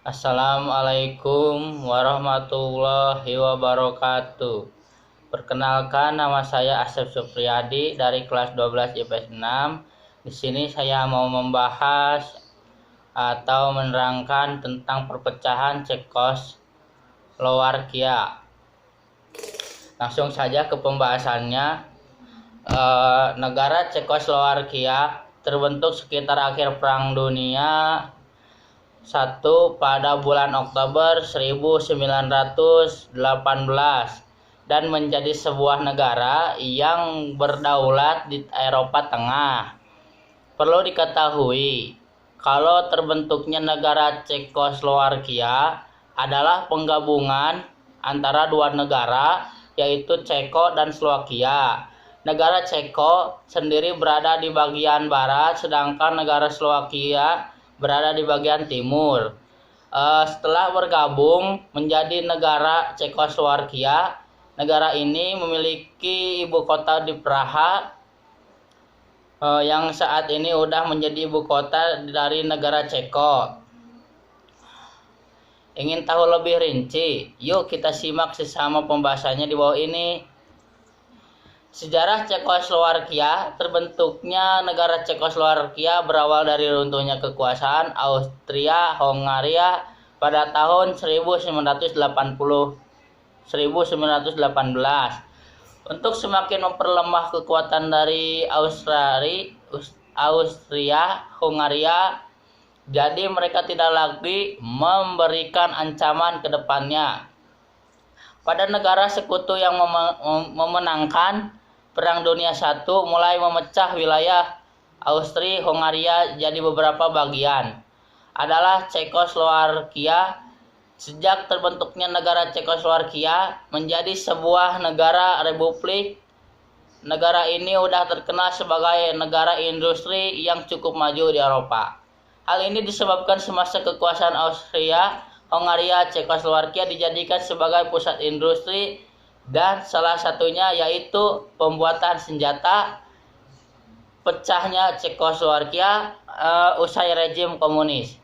Assalamualaikum warahmatullahi wabarakatuh. Perkenalkan, nama saya Asep Supriyadi dari kelas 12 IPS 6. Di sini saya mau membahas atau menerangkan tentang perpecahan Cekoslowakia. Langsung saja ke pembahasannya. Negara Cekoslowakia terbentuk sekitar akhir Perang Dunia I pada bulan Oktober 1918 dan menjadi sebuah negara yang berdaulat di Eropa Tengah. Perlu diketahui kalau terbentuknya negara Cekoslowakia adalah penggabungan antara dua negara, yaitu Ceko dan Slovakia. Negara Ceko sendiri berada di bagian barat, sedangkan negara Slovakia berada di bagian timur. Setelah bergabung menjadi negara Cekoslowakia, negara ini memiliki ibu kota di Praha, yang saat ini sudah menjadi ibu kota dari negara Ceko. Ingin tahu lebih rinci? Yuk kita simak sesama pembahasannya di bawah ini. Sejarah Cekoslowakia. Terbentuknya negara Cekoslowakia berawal dari runtuhnya kekuasaan Austria-Hongaria pada tahun 1918. Untuk semakin memperlemah kekuatan dari Austria-Hongaria, jadi mereka tidak lagi memberikan ancaman ke depannya pada negara sekutu yang memenangkan Perang Dunia I, mulai memecah wilayah Austria-Hongaria jadi beberapa bagian, adalah Cekoslowakia. Sejak terbentuknya negara Cekoslowakia menjadi sebuah negara republik, negara ini sudah terkenal sebagai negara industri yang cukup maju di Eropa. Hal ini disebabkan semasa kekuasaan Austria-Hongaria, Cekoslowakia dijadikan sebagai pusat industri, dan salah satunya yaitu pembuatan senjata. Pecahnya Cekoslowakia usai rejim komunis.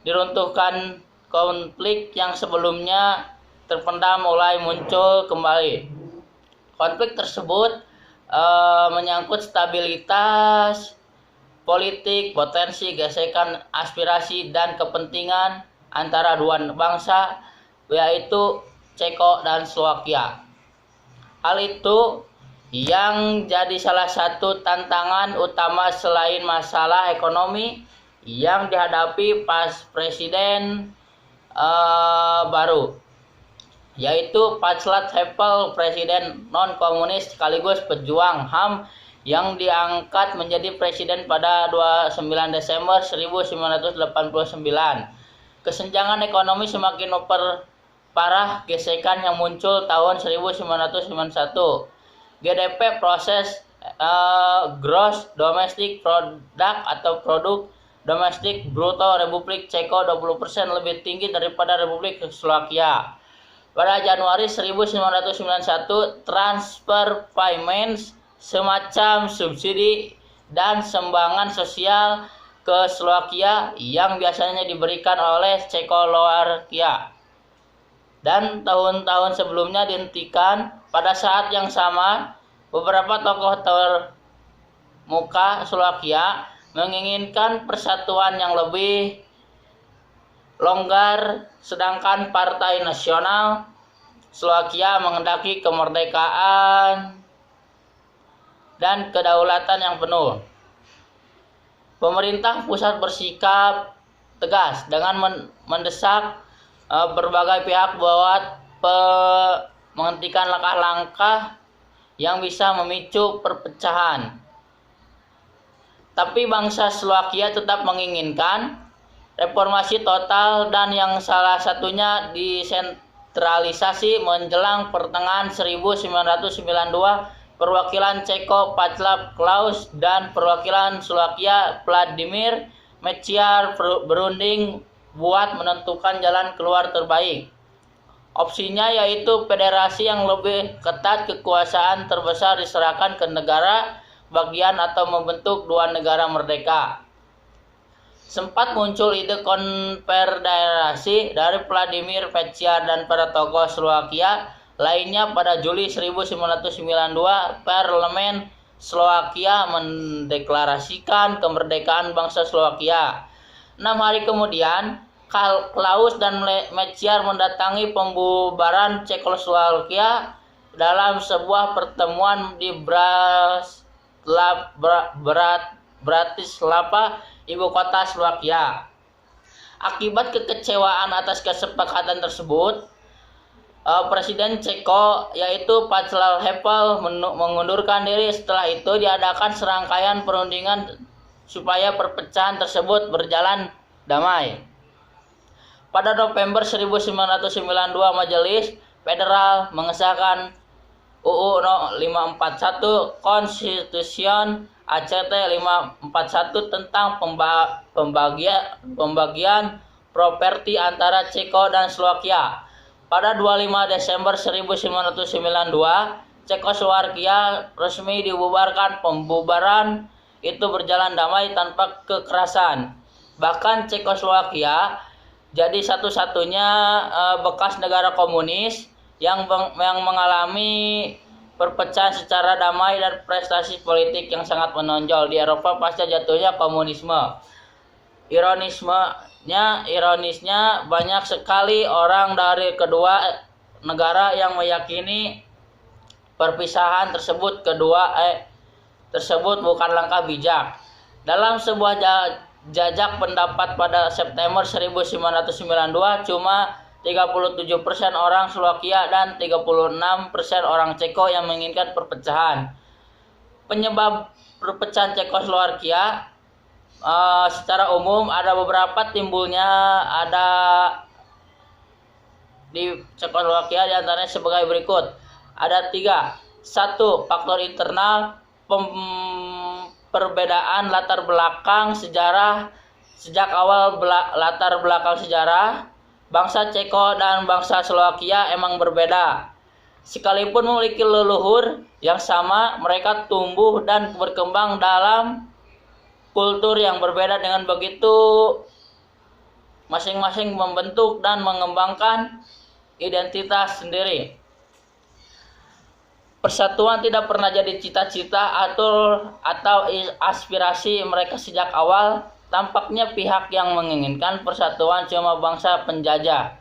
Diruntuhkan konflik yang sebelumnya terpendam mulai muncul kembali. Konflik tersebut menyangkut stabilitas politik, potensi gesekan aspirasi dan kepentingan antara dua bangsa, yaitu Ceko dan Slovakia. Hal itu yang jadi salah satu tantangan utama selain masalah ekonomi yang dihadapi pas presiden baru, yaitu Václav Havel, presiden non-komunis sekaligus pejuang HAM yang diangkat menjadi presiden pada 29 Desember 1989. Kesenjangan ekonomi semakin memperparah gesekan yang muncul tahun 1991. GDP, proses Gross Domestic Product atau produk domestik bruto Republik Ceko 20% lebih tinggi daripada Republik Slovakia. Pada Januari 1991, transfer payments, semacam subsidi dan sumbangan sosial ke Slovakia yang biasanya diberikan oleh Cekoslowakia dan tahun-tahun sebelumnya dihentikan. Pada saat yang sama, beberapa tokoh termuka Slovakia menginginkan persatuan yang lebih longgar, sedangkan Partai Nasional Slovakia menghendaki kemerdekaan dan kedaulatan yang penuh. Pemerintah pusat bersikap tegas dengan mendesak berbagai pihak buat menghentikan langkah-langkah yang bisa memicu perpecahan. Tapi bangsa Slovakia tetap menginginkan reformasi total, dan yang salah satunya desentralisasi. Menjelang pertengahan 1992, perwakilan Ceko Václav Klaus dan perwakilan Slovakia Vladimír Mečiar berunding buat menentukan jalan keluar terbaik. Opsinya yaitu federasi yang lebih ketat, kekuasaan terbesar diserahkan ke negara bagian, atau membentuk dua negara merdeka. Sempat muncul ide konfederasi dari Vladimir Mečiar dan para tokoh Slovakia lainnya pada Juli 1992. Parlemen Slovakia mendeklarasikan kemerdekaan bangsa Slovakia. 6 hari kemudian, Klaus dan Mečiar mendatangi pembubaran Cekoslowakia dalam sebuah pertemuan di Bratislava, ibu kota Slovakia. Akibat kekecewaan atas kesepakatan tersebut, Presiden Ceko yaitu Václav Havel mengundurkan diri. Setelah itu diadakan serangkaian perundingan supaya perpecahan tersebut berjalan damai. Pada November 1992, Majelis Federal mengesahkan UU No. 541 Konstitusion ACT 541 tentang pembagian properti antara Ceko dan Slovakia. Pada 25 Desember 1992, Cekoslowakia resmi dibubarkan. Pembubaran itu berjalan damai tanpa kekerasan. Bahkan Cekoslowakia jadi satu-satunya bekas negara komunis yang mengalami perpecahan secara damai dan prestasi politik yang sangat menonjol di Eropa pasca jatuhnya komunisme. Ironisnya banyak sekali orang dari kedua negara yang meyakini perpisahan tersebut bukan langkah bijak. Dalam sebuah jajak pendapat pada September 1992, cuma 37% orang Slovakia dan 36% orang Ceko yang menginginkan perpecahan. Penyebab perpecahan Cekoslowakia secara umum ada beberapa timbulnya di Cekoslowakia, diantaranya sebagai berikut. Ada 3. 1. Faktor internal, perbedaan latar belakang sejarah. Sejak awal latar belakang sejarah, bangsa Ceko dan bangsa Slovakia emang berbeda. Sekalipun memiliki leluhur yang sama, mereka tumbuh dan berkembang dalam kultur yang berbeda. Dengan begitu, masing-masing membentuk dan mengembangkan identitas sendiri. Persatuan tidak pernah jadi cita-cita atau aspirasi mereka sejak awal. Tampaknya pihak yang menginginkan persatuan cuma bangsa penjajah,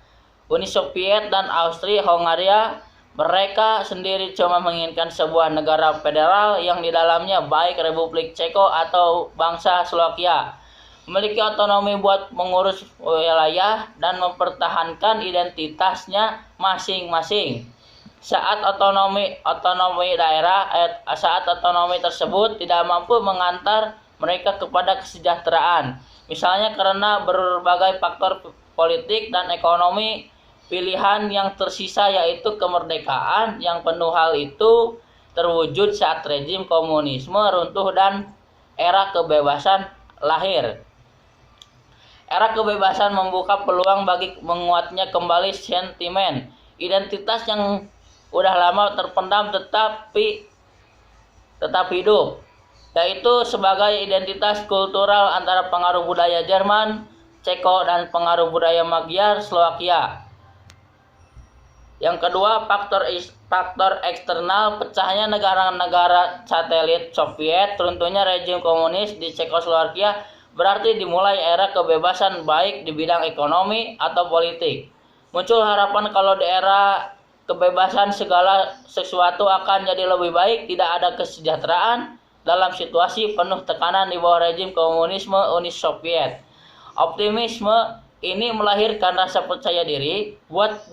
Uni Soviet dan Austria-Hungaria. Mereka sendiri cuma menginginkan sebuah negara federal yang di dalamnya baik Republik Ceko atau bangsa Slovakia memiliki otonomi buat mengurus wilayah dan mempertahankan identitasnya masing-masing. Saat otonomi tersebut tidak mampu mengantar mereka kepada kesejahteraan, misalnya karena berbagai faktor politik dan ekonomi, pilihan yang tersisa yaitu kemerdekaan yang penuh. Hal itu terwujud saat rezim komunisme runtuh dan era kebebasan lahir. Era kebebasan membuka peluang bagi menguatnya kembali sentimen identitas yang udah lama terpendam tetap hidup, yaitu sebagai identitas kultural antara pengaruh budaya Jerman, Ceko dan pengaruh budaya Magyar, Slovakia. Yang kedua, faktor eksternal, pecahnya negara-negara satelit Soviet, runtuhnya rezim komunis di Cekoslowakia berarti dimulai era kebebasan baik di bidang ekonomi atau politik. Muncul harapan kalau di era kebebasan segala sesuatu akan jadi lebih baik, tidak ada kesejahteraan dalam situasi penuh tekanan di bawah rezim komunisme Uni Soviet. Optimisme ini melahirkan rasa percaya diri buat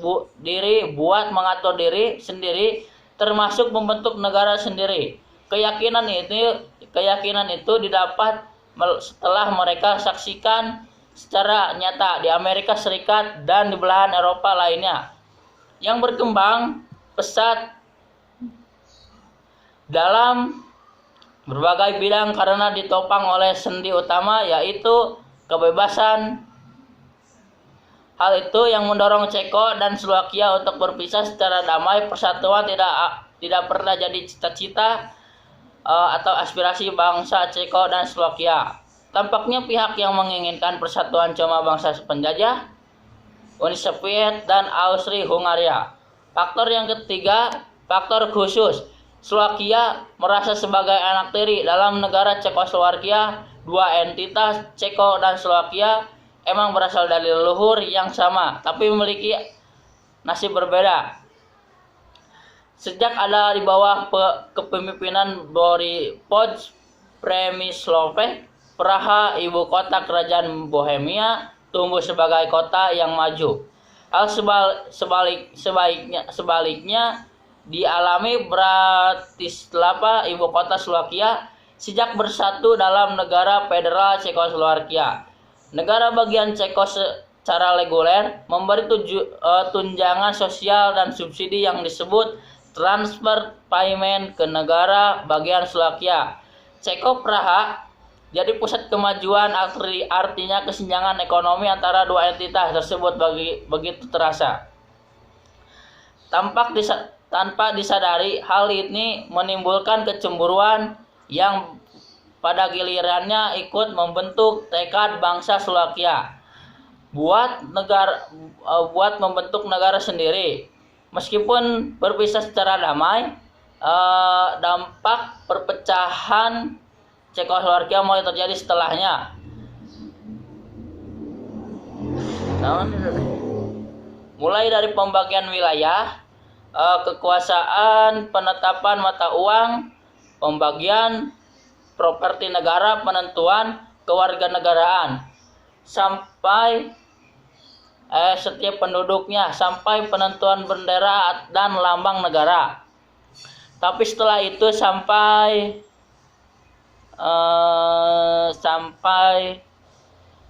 mengatur diri sendiri, termasuk membentuk negara sendiri. Keyakinan itu didapat setelah mereka saksikan secara nyata di Amerika Serikat dan di belahan Eropa lainnya yang berkembang pesat dalam berbagai bidang karena ditopang oleh sendi utama yaitu kebebasan. Hal itu yang mendorong Ceko dan Slovakia untuk berpisah secara damai. Persatuan tidak pernah jadi cita-cita atau aspirasi bangsa Ceko dan Slovakia. Tampaknya pihak yang menginginkan persatuan cuma bangsa penjajah, Uni Soviet dan Austria-Hungaria. Faktor yang ketiga, faktor khusus. Slovakia merasa sebagai anak tiri dalam negara Cekoslowakia. Dua entitas, Ceko dan Slovakia, emang berasal dari leluhur yang sama, tapi memiliki nasib berbeda. Sejak ada di bawah kepemimpinan Boris Przemyslow, Praha, ibu kota kerajaan Bohemia, tumbuh sebagai kota yang maju. Hal sebaliknya dialami Bratislava, ibu kota Slovakia, sejak bersatu dalam negara federal Cekoslowakia. Negara bagian Ceko secara reguler memberi tunjangan sosial dan subsidi yang disebut transfer payment ke negara bagian Slovakia. Ceko Praha jadi pusat kemajuan, artinya kesenjangan ekonomi antara dua entitas tersebut begitu terasa. Tanpa disadari, hal ini menimbulkan kecemburuan yang pada gilirannya ikut membentuk tekad bangsa Slovakia buat membentuk negara sendiri. Meskipun berpisah secara damai, dampak perpecahan Cekoslowakia mulai terjadi setelahnya. Mulai dari pembagian wilayah, kekuasaan, penetapan mata uang, pembagian properti negara, penentuan kewarganegaraan, sampai setiap penduduknya, sampai penentuan bendera dan lambang negara. Tapi setelah itu sampai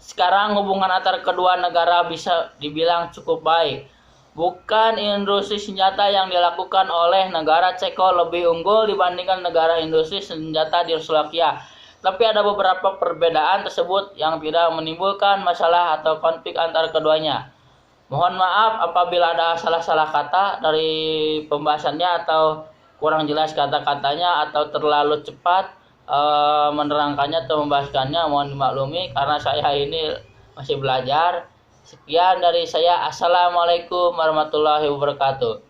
sekarang hubungan antara kedua negara bisa dibilang cukup baik. Bukan industri senjata yang dilakukan oleh negara Ceko lebih unggul dibandingkan negara industri senjata di Slovakia, tapi ada beberapa perbedaan tersebut yang tidak menimbulkan masalah atau konflik antara keduanya. Mohon maaf apabila ada salah-salah kata dari pembahasannya atau kurang jelas kata-katanya atau terlalu cepat menerangkannya atau membahaskannya, mohon dimaklumi karena saya ini masih belajar. Sekian dari saya. Assalamualaikum warahmatullahi wabarakatuh.